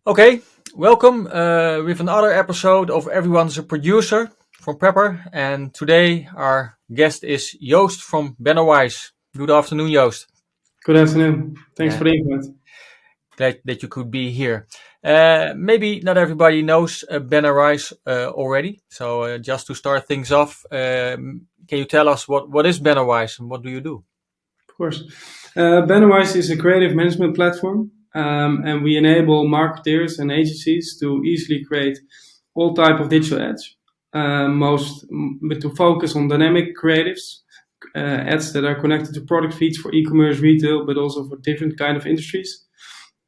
Okay, welcome with another episode of Everyone's a Producer from Prepr. And today our guest is Joost from Bannerwise. Good afternoon, Joost. Good afternoon. Thanks Yeah, for the invite. glad that you could be here. Maybe not everybody knows Bannerwise already. So just to start things off, can you tell us what is Bannerwise and what do you do? Of course. Bannerwise is a creative management platform, and we enable marketers and agencies to easily create all type of digital ads. But to focus on dynamic creatives, ads that are connected to product feeds for e-commerce, retail, but also for different kind of industries.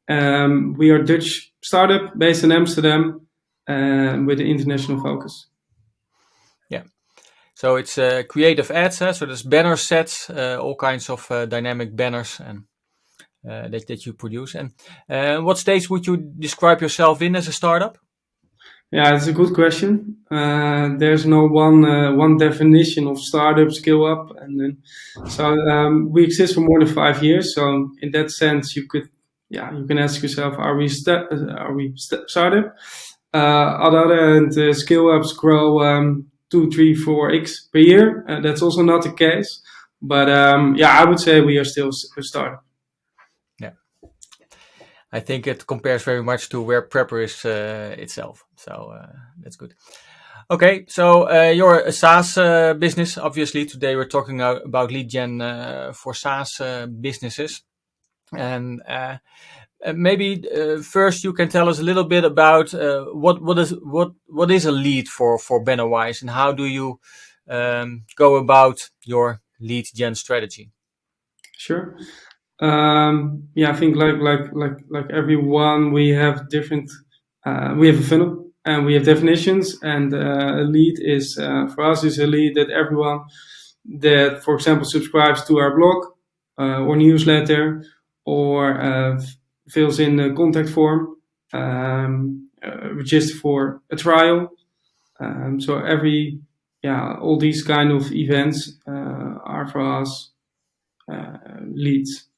We are a Dutch startup based in Amsterdam with an international focus. Yeah. So it's creative ads, so there's banner sets, all kinds of dynamic banners and that you produce. And what stage would you describe yourself in as a startup? Yeah, it's a good question. There's no one definition of startup, scale up, and then we exist for more than 5 years. So in that sense, you can ask yourself, are we startup? On the other hand, scale ups grow 2, 3, 4x per year. That's also not the case, but I would say we are still a startup. Yeah, I think it compares very much to where Prepr is itself. So that's good. Okay, so you're a SaaS business. Obviously, today we're talking about lead gen for SaaS businesses. And maybe first you can tell us a little bit about what is a lead for Bannerwise and how do you go about your lead gen strategy? Sure. I think like everyone, we have different. We have a funnel and we have definitions. And a lead is for us is a lead that everyone that, for example, subscribes to our blog or newsletter or fills in the contact form, register for a trial. So all these kind of events are for us leads.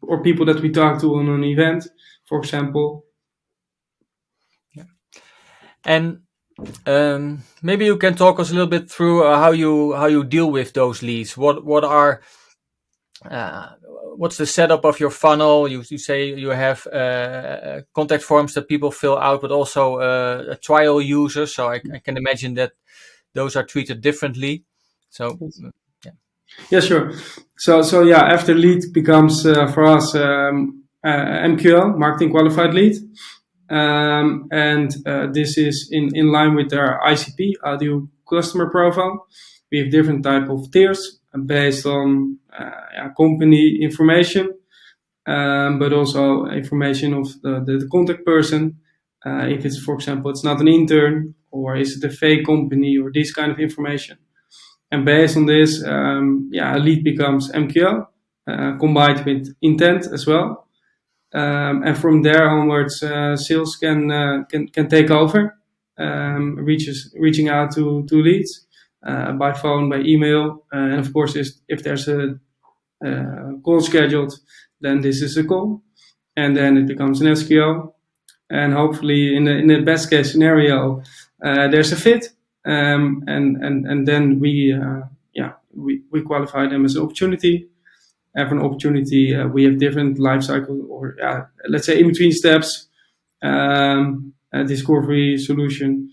Or people that we talk to on an event, for example. Yeah. And maybe you can talk us a little bit through how you deal with those leads. What's the setup of your funnel? You say you have contact forms that people fill out, but also a trial user. So I can imagine that those are treated differently. So yeah. Yeah, sure. After lead becomes for us MQL, marketing qualified lead. This is in line with our ICP, ideal customer profile. We have different type of tiers based on company information, but also information of the contact person. If it's, for example, it's not an intern, or is it a fake company, or this kind of information. And based on this, a lead becomes MQL combined with intent as well. And from there onwards, sales can take over, reaching out to leads by phone, by email, and of course, if there's a call scheduled, then this is a call, and then it becomes an SQL, and hopefully, in the best case scenario, there's a fit, and then we qualify them as an opportunity. And for an opportunity, we have different life cycle, or let's say in between steps, discovery, solution,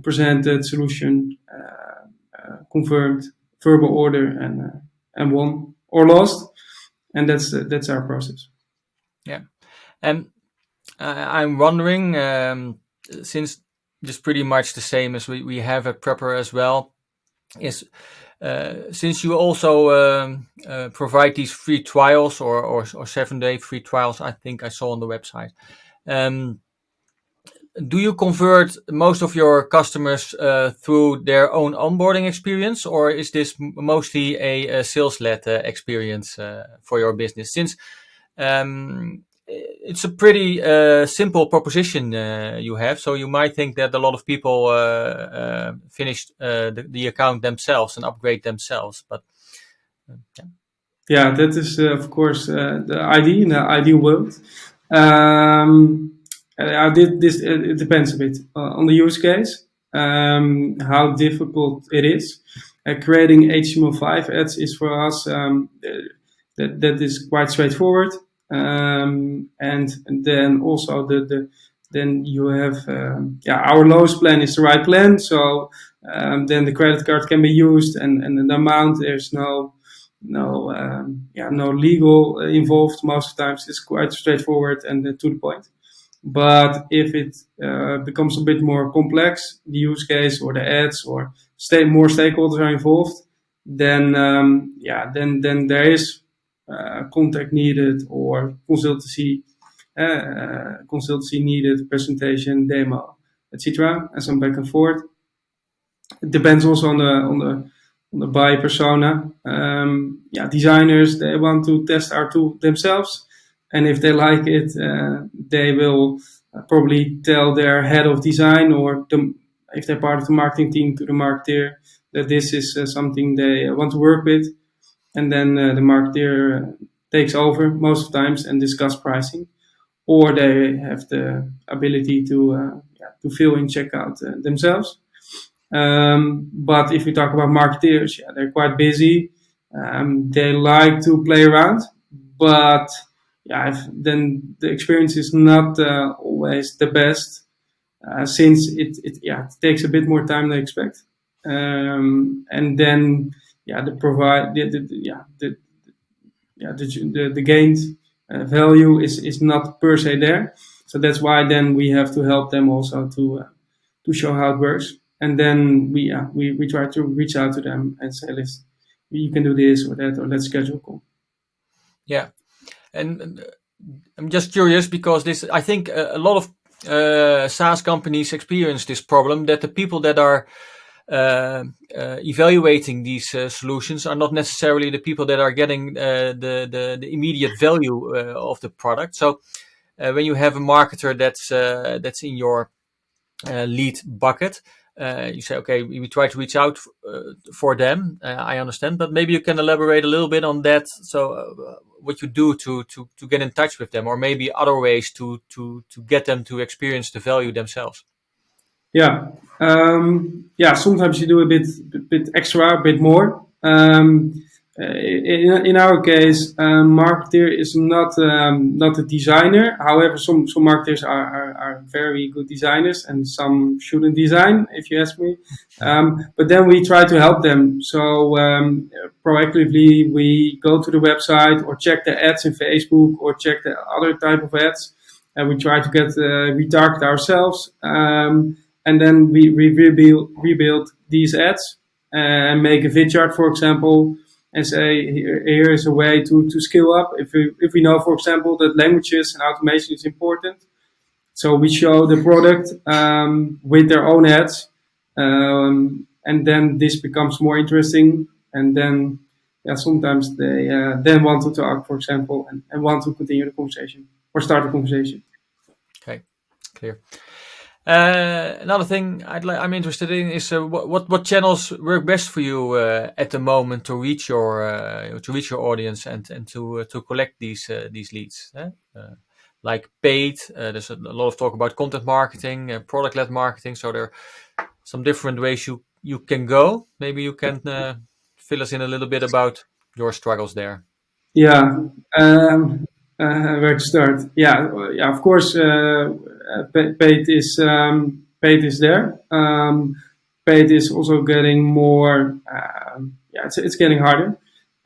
presented, solution, confirmed, verbal order, and won or lost, and that's our process. Yeah, and I'm wondering, since it's pretty much the same as we have at Prepr as well, is since you also provide these free trials or 7-day free trials, I think I saw on the website. Do you convert most of your customers through their own onboarding experience, or is this mostly a sales-led experience for your business? Since it's a pretty simple proposition you have, so you might think that a lot of people finish the account themselves and upgrade themselves, but yeah, that is of course the idea in the ideal world. I did this. It depends a bit on the use case, how difficult it is. Creating HTML5 ads is for us that is quite straightforward, and then also then you have our lowest plan is the right plan. So then the credit card can be used, and the amount there's no legal involved. Most of the times it's quite straightforward and to the point. But if it becomes a bit more complex, the use case or the ads or more stakeholders are involved, then then there is contact needed or consultancy needed, presentation, demo, etc., and some back and forth. It depends also on the buyer persona. Designers, they want to test our tool themselves, and if they like it, they will probably tell their head of design or if they're part of the marketing team, to the marketer that this is something they want to work with, and then the marketer takes over most of the times and discuss pricing, or they have the ability to fill in checkout themselves. But if we talk about marketeers, they're quite busy. They like to play around, but then the experience is not always the best, since it takes a bit more time than I expect. And then the gained value is not per se there. So that's why then we have to help them also to show how it works. And then we try to reach out to them and say, listen, you can do this or that, or let's schedule a call. Yeah, and I'm just curious because I think a lot of SaaS companies experience this problem, that the people that are evaluating these solutions are not necessarily the people that are getting the immediate value of the product. So when you have a marketer that's in your lead bucket, you say, okay, we try to reach out for them. I understand, but maybe you can elaborate a little bit on that. So what you do to get in touch with them, or maybe other ways to get them to experience the value themselves. Sometimes you do a bit extra, a bit more. In our case, marketer is not a designer. However, some marketers are very good designers, and some shouldn't design, if you ask me. But then we try to help them. So proactively, we go to the website or check the ads in Facebook or check the other type of ads, and we try to get retarget ourselves. And then we rebuild these ads and make a vidchart, for example, and say here is a way to scale up. If we know, for example, that languages and automation is important, so we show the product with their own ads, and then this becomes more interesting. And then sometimes they then want to talk, for example, and want to continue the conversation or start the conversation. Okay, clear. Another thing I'm interested in is what channels work best for you at the moment to reach your audience and to collect these leads. Like paid, there's a lot of talk about content marketing, product-led marketing. So there are some different ways you can go. Maybe you can fill us in a little bit about your struggles there. Where to start? Of course, paid is there. Paid is also getting more. It's getting harder.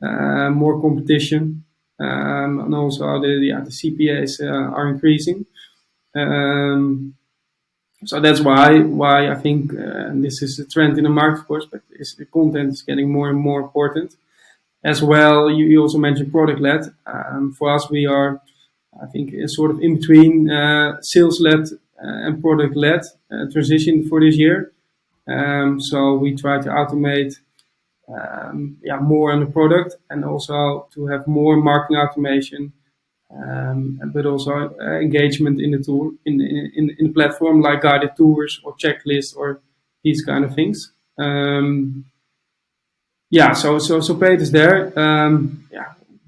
More competition, and also the CPAs are increasing. So that's why I think this is a trend in the market, of course, but the content is getting more and more important. As well, you also mentioned product-led. For us, we are, I think, sort of in between sales-led and product-led transition for this year. So we try to automate more on the product, and also to have more marketing automation, but also engagement in the tool, in the platform, like guided tours or checklists or these kind of things. So paid is there.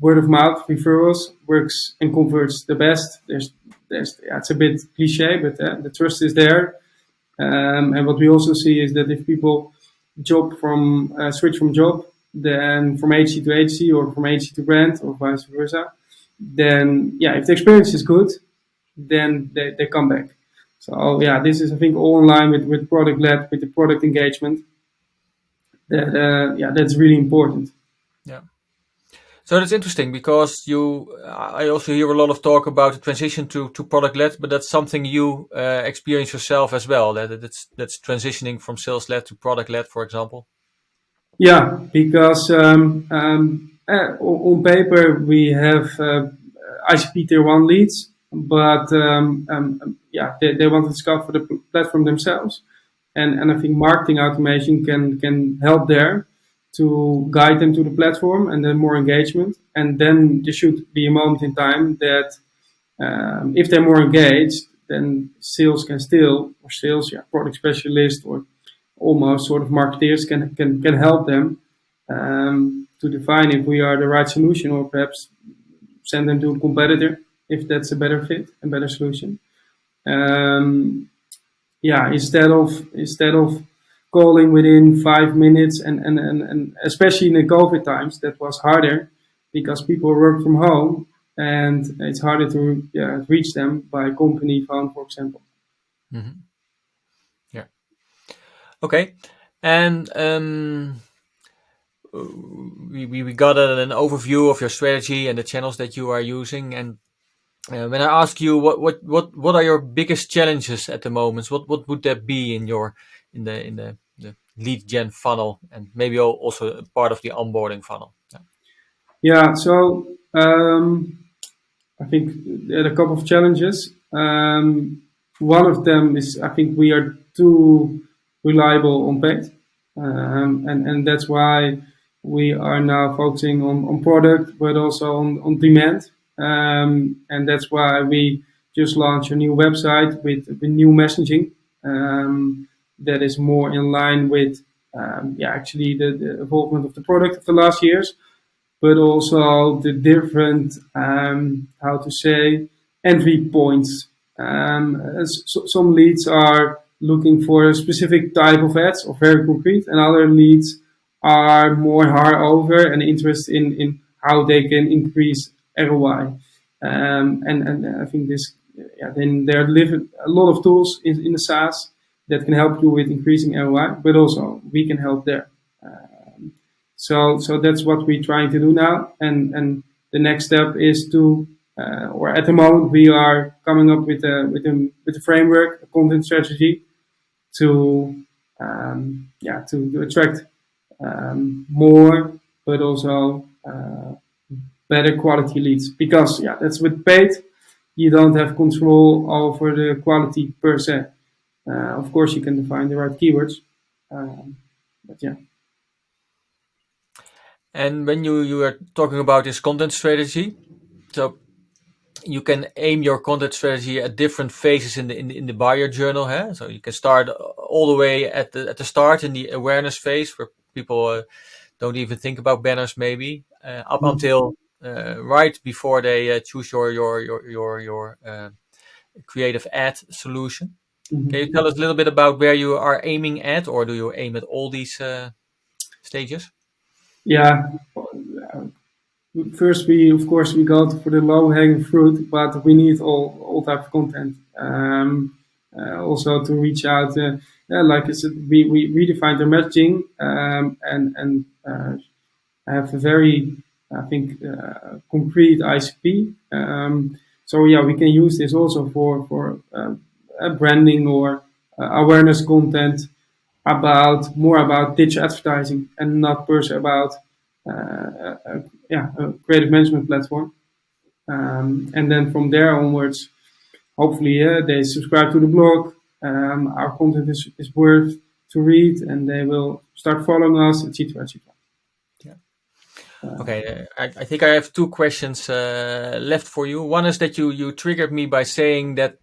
Word of mouth referrals works and converts the best. There's it's a bit cliche, but the trust is there. And what we also see is that if people switch from job, then from agency to agency or from agency to brand or vice versa, then if the experience is good, then they come back. So this is, I think, all in line with product led, with the product engagement. That's really important. Yeah. So that's interesting because I also hear a lot of talk about the transition to product led, but that's something you experience yourself as well. That's transitioning from sales led to product led, for example. Yeah, because on paper we have ICP tier one leads, but they want to discover the platform themselves, and I think marketing automation can help there to guide them to the platform and then more engagement, and then there should be a moment in time that if they're more engaged, then sales can still, or sales, product specialist or almost sort of marketeers can help them to define if we are the right solution, or perhaps send them to a competitor if that's a better fit, a better solution. Instead of calling within 5 minutes, and especially in the COVID times, that was harder because people work from home and it's harder to reach them by company phone, for example. Mm-hmm. Yeah. Okay. And we got an overview of your strategy and the channels that you are using. And when I ask you what are your biggest challenges at the moment, what would that be in the lead gen funnel, and maybe also part of the onboarding funnel? So I think there are a couple of challenges. One of them is, I think we are too reliable on paid, and that's why we are now focusing on product, but also on demand, and that's why we just launched a new website with new messaging that is more in line with actually the evolvement of the product of the last years, but also the different, entry points. Some leads are looking for a specific type of ads or very concrete, and other leads are more hard over and interested in how they can increase ROI. And I think then there are a lot of tools in the SaaS that can help you with increasing ROI, but also we can help there. So that's what we're trying to do now, and the next step is or at the moment we are coming up with a framework, a content strategy to attract more, but also better quality leads. Because that's with paid, you don't have control over the quality per se. Of course, you can define the right keywords, but yeah. And when you are talking about this content strategy, so you can aim your content strategy at different phases in the buyer journey. Huh? So you can start all the way at the start in the awareness phase, where people don't even think about banners, maybe up until right before they choose your creative ad solution. Mm-hmm. Can you tell us a little bit about where you are aiming at, or do you aim at all these stages? Yeah. First, we go for the low hanging fruit, but we need all type of content. Also to reach out, like I said, we redefined the messaging and have a very, I think, concrete ICP. So we can use this also for branding or awareness content more about digital advertising, and not per se about a creative management platform. And then from there onwards, hopefully they subscribe to the blog. Our content is worth to read, and they will start following us, etc., etc. Okay, I think I have two questions left for you. One is that you triggered me by saying that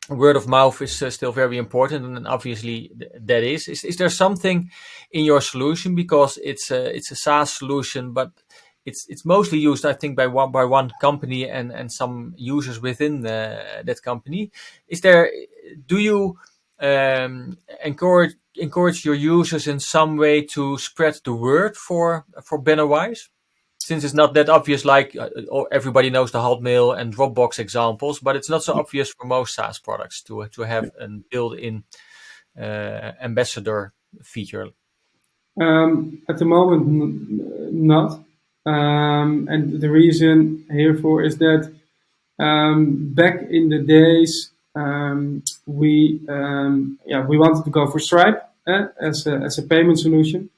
word of mouth is still very important, and obviously that is. Is there something in your solution, because it's a SaaS solution, but it's mostly used, I think, by one company and some users within that company. Do you encourage your users in some way to spread the word for Bannerwise? Since it's not that obvious, like everybody knows the Hotmail and Dropbox examples, but it's not so obvious for most SaaS products to have a built-in ambassador feature. At the moment, not. And the reason herefore is that back in the days, we wanted to go for Stripe as a payment solution,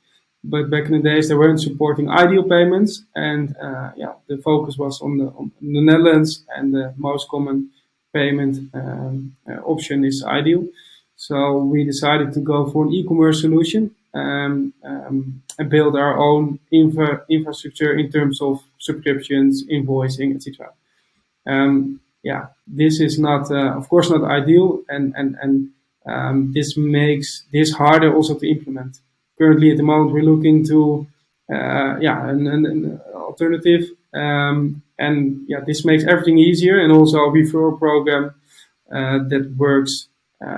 but back in the days they weren't supporting ideal payments, and the focus was on the Netherlands, and the most common payment option is ideal. So we decided to go for an e-commerce solution, and build our own infrastructure in terms of subscriptions, invoicing, etc. This is not, of course, not ideal, and this makes this harder also to implement. Currently, at the moment, we're looking to an alternative, and this makes everything easier, and also a referral program that works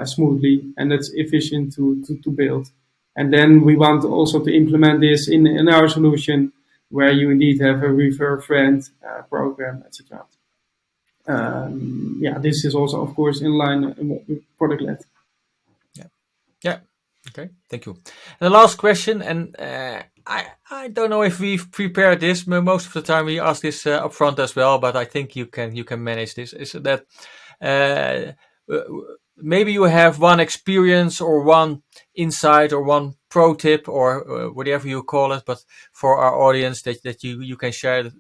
smoothly and that's efficient to build. And then we want also to implement this in our solution, where you indeed have a refer friend program, etc. This is also, of course, in line with product led. Yeah. Okay. Thank you. And the last question, and I don't know if we've prepared this. Most of the time we ask this up front as well, but I think you can manage this. Is that maybe you have one experience or one insight or one pro tip or whatever you call it, but for our audience that you can share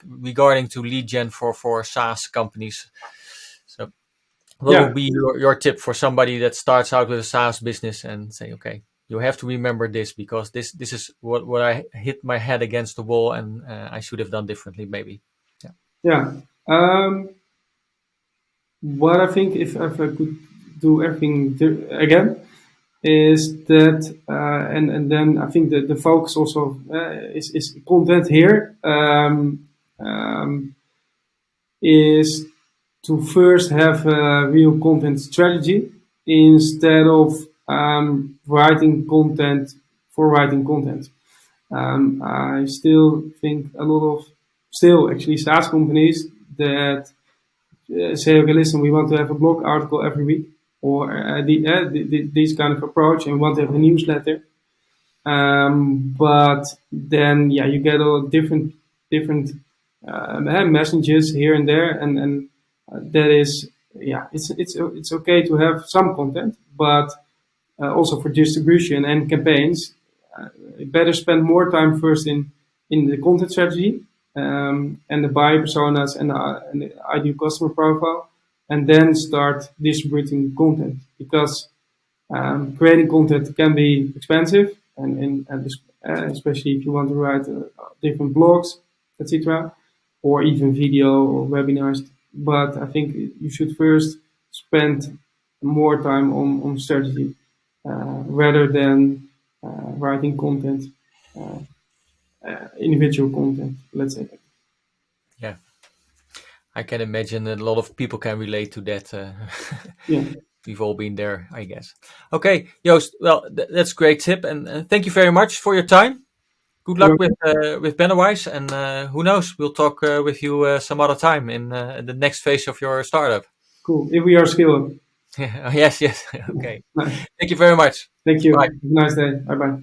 regarding to lead gen for SaaS companies. So what would be your tip for somebody that starts out with a SaaS business and say, okay, you have to remember this because this is what I hit my head against the wall and I should have done differently maybe. What I think, if I could do everything again, is that, and then I think that the focus also is content here, is to first have a real content strategy instead of writing content for writing content. I still think a lot of actually SaaS companies that say, okay, listen, we want to have a blog article every week, or this kind of approach, and we want to have a newsletter. But then, you get all different messages here and there, and that is, it's okay to have some content, but also for distribution and campaigns, better spend more time first in the content strategy, and the buyer personas and the ideal customer profile, and then start distributing content, because creating content can be expensive, and especially if you want to write different blogs, etc., or even video or webinars. But I think you should first spend more time on strategy rather than writing content, individual content, let's say. Yeah, I can imagine that a lot of people can relate to that. Yeah. We've all been there, I guess. Okay, Joost. Well, that's a great tip, and thank you very much for your time. Good luck with Bannerwise, and who knows, we'll talk with you some other time in the next phase of your startup. Cool. If we are skilled. Yes. Okay. Nice. Thank you very much. Thank you. Bye. Have a nice day. Bye bye.